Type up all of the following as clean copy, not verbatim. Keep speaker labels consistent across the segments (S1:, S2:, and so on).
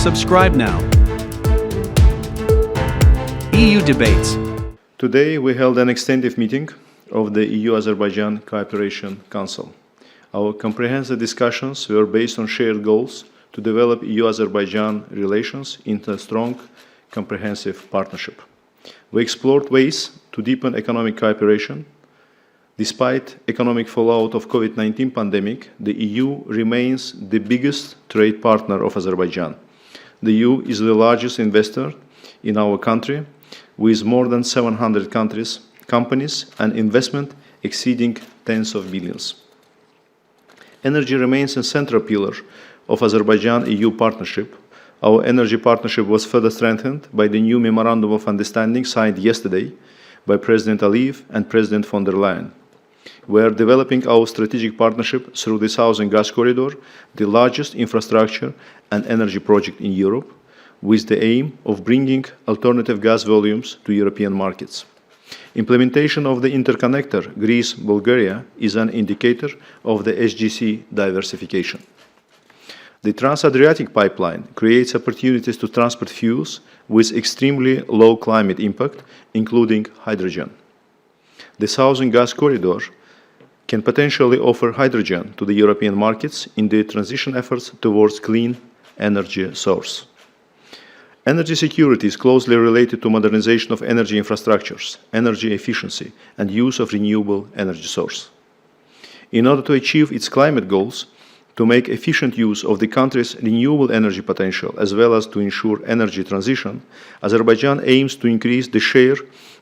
S1: Subscribe now. EU Debates.
S2: Today we held an extensive meeting of the EU-Azerbaijan Cooperation Council. Our comprehensive discussions were based on shared goals to develop EU-Azerbaijan relations into a strong, comprehensive partnership. We explored ways to deepen economic cooperation. Despite economic fallout of COVID-19 pandemic, the EU remains the biggest trade partner of Azerbaijan. The EU is the largest investor in our country, with more than 700 companies and investment exceeding tens of billions. Energy remains a central pillar of Azerbaijan-EU partnership. Our energy partnership was further strengthened by the new Memorandum of Understanding signed yesterday by President Aliyev and President von der Leyen. We are developing our strategic partnership through the Southern Gas Corridor, the largest infrastructure and energy project in Europe, with the aim of bringing alternative gas volumes to European markets. Implementation of the interconnector Greece-Bulgaria is an indicator of the SGC diversification. The Trans-Adriatic pipeline creates opportunities to transport fuels with extremely low climate impact, including hydrogen. The Southern Gas Corridor can potentially offer hydrogen to the European markets in the transition efforts towards clean energy source. Energy security is closely related to modernization of energy infrastructures, energy efficiency, and use of renewable energy source. In order to achieve its climate goals, to make efficient use of the country's renewable energy potential, as well as to ensure energy transition, Azerbaijan aims to increase the share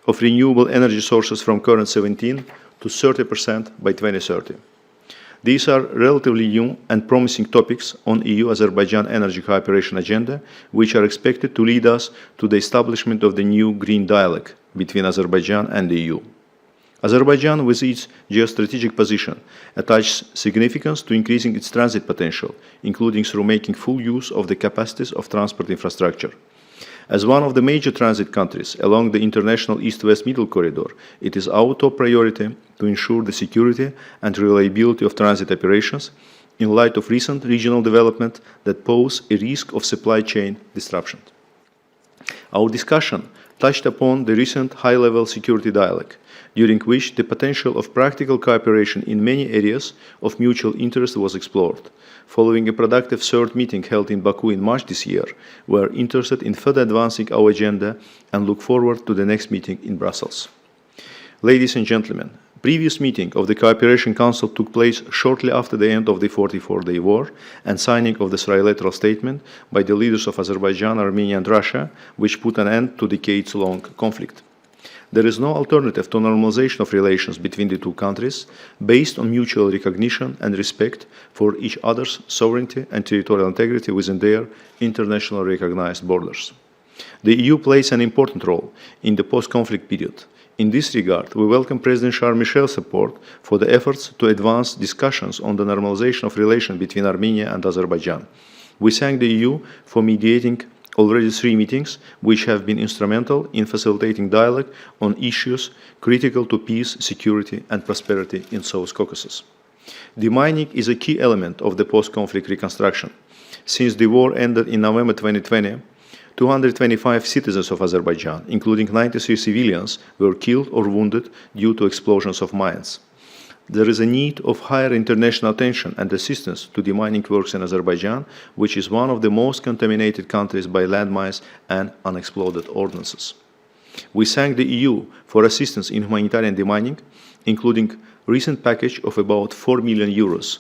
S2: of renewable energy sources from current 17% to 30% by 2030. These are relatively new and promising topics on EU-Azerbaijan energy cooperation agenda, which are expected to lead us to the establishment of the new green dialogue between Azerbaijan and the EU. Azerbaijan, with its geostrategic position, attaches significance to increasing its transit potential, including through making full use of the capacities of transport infrastructure. As one of the major transit countries along the international East-West Middle Corridor, it is our top priority to ensure the security and reliability of transit operations in light of recent regional development that pose a risk of supply chain disruption. Our discussion touched upon the recent high-level security dialogue, during which the potential of practical cooperation in many areas of mutual interest was explored. Following a productive third meeting held in Baku in March this year, we are interested in further advancing our agenda and look forward to the next meeting in Brussels. Ladies and gentlemen, previous meeting of the Cooperation Council took place shortly after the end of the 44-day war and signing of the trilateral statement by the leaders of Azerbaijan, Armenia and Russia, which put an end to decades-long conflict. There is no alternative to normalization of relations between the two countries based on mutual recognition and respect for each other's sovereignty and territorial integrity within their internationally recognized borders. The EU plays an important role in the post-conflict period. In this regard, we welcome President Charles Michel's support for the efforts to advance discussions on the normalization of relations between Armenia and Azerbaijan. We thank the EU for mediating already 3 meetings, which have been instrumental in facilitating dialogue on issues critical to peace, security, and prosperity in South Caucasus. Demining is a key element of the post-conflict reconstruction. Since the war ended in November 2020, 225 citizens of Azerbaijan, including 93 civilians, were killed or wounded due to explosions of mines. There is a need of higher international attention and assistance to demining works in Azerbaijan, which is one of the most contaminated countries by landmines and unexploded ordnances. We thank the EU for assistance in humanitarian demining, including recent package of about 4 million euros.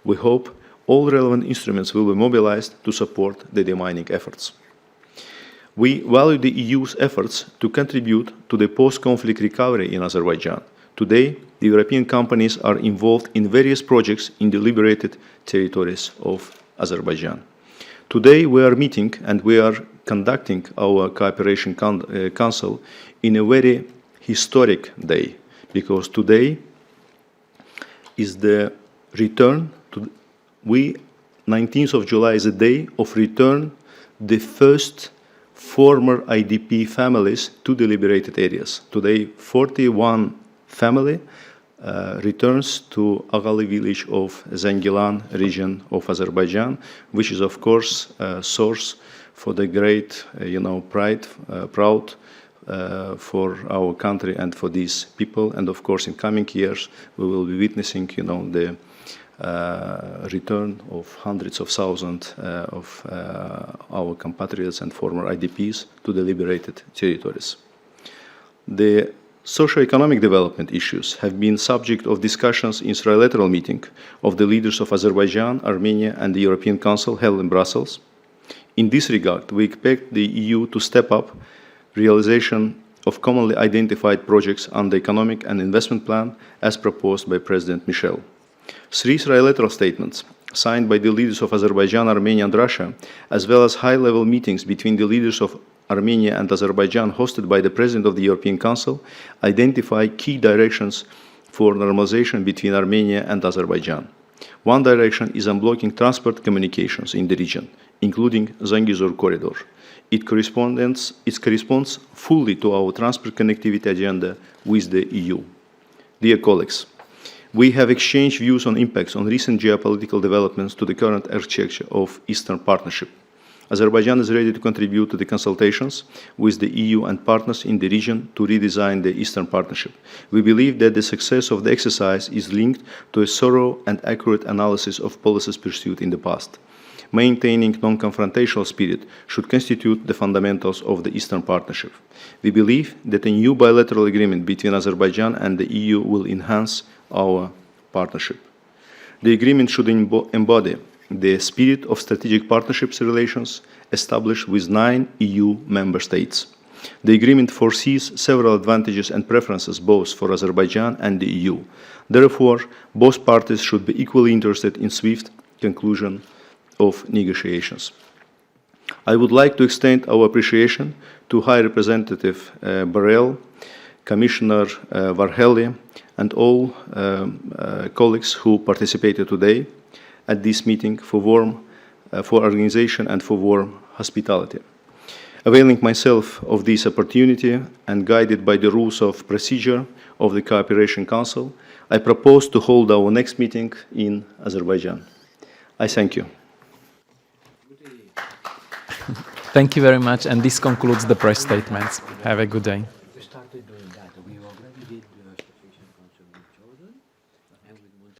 S2: We hope all relevant instruments will be mobilized to support the demining efforts. We value the EU's efforts to contribute to the post-conflict recovery in Azerbaijan. Today, the European companies are involved in various projects in the liberated territories of Azerbaijan. Today, we are meeting and we are conducting our Cooperation Council in a very historic day, because today is the return to 19th of July is a day of return the first former IDP families to the liberated areas. Today, 41 family returns to Agali village of Zengilan region of Azerbaijan, which is of course a source for the great, proud for our country and for these people. And of course, in coming years, we will be witnessing, the return of hundreds of thousands of our compatriots and former IDPs to the liberated territories. The socio-economic development issues have been subject of discussions in trilateral meeting of the leaders of Azerbaijan, Armenia, and the European Council held in Brussels. In this regard, we expect the EU to step up realization of commonly identified projects on the economic and investment plan as proposed by President Michel. 3 trilateral statements signed by the leaders of Azerbaijan, Armenia, and Russia, as well as high-level meetings between the leaders of Armenia and Azerbaijan hosted by the President of the European Council, identify key directions for normalization between Armenia and Azerbaijan. One direction is unblocking transport communications in the region, including Zangezur corridor. It corresponds fully to our transport connectivity agenda with the EU. Dear colleagues, we have exchanged views on impacts on recent geopolitical developments to the current architecture of Eastern Partnership. Azerbaijan is ready to contribute to the consultations with the EU and partners in the region to redesign the Eastern Partnership. We believe that the success of the exercise is linked to a thorough and accurate analysis of policies pursued in the past. Maintaining non-confrontational spirit should constitute the fundamentals of the Eastern Partnership. We believe that a new bilateral agreement between Azerbaijan and the EU will enhance our partnership. The agreement should embody the spirit of strategic partnerships relations established with 9 EU member states. The agreement foresees several advantages and preferences both for Azerbaijan and the EU. Therefore, both parties should be equally interested in swift conclusion of negotiations. I would like to extend our appreciation to High Representative Borrell, Commissioner Varhelyi, and all colleagues who participated today at this meeting for organization and for warm hospitality. Availing myself of this opportunity and guided by the rules of procedure of the Cooperation Council, I propose to hold our next meeting in Azerbaijan. I thank you.
S3: Thank you very much, and this concludes the press statements. Have a good day.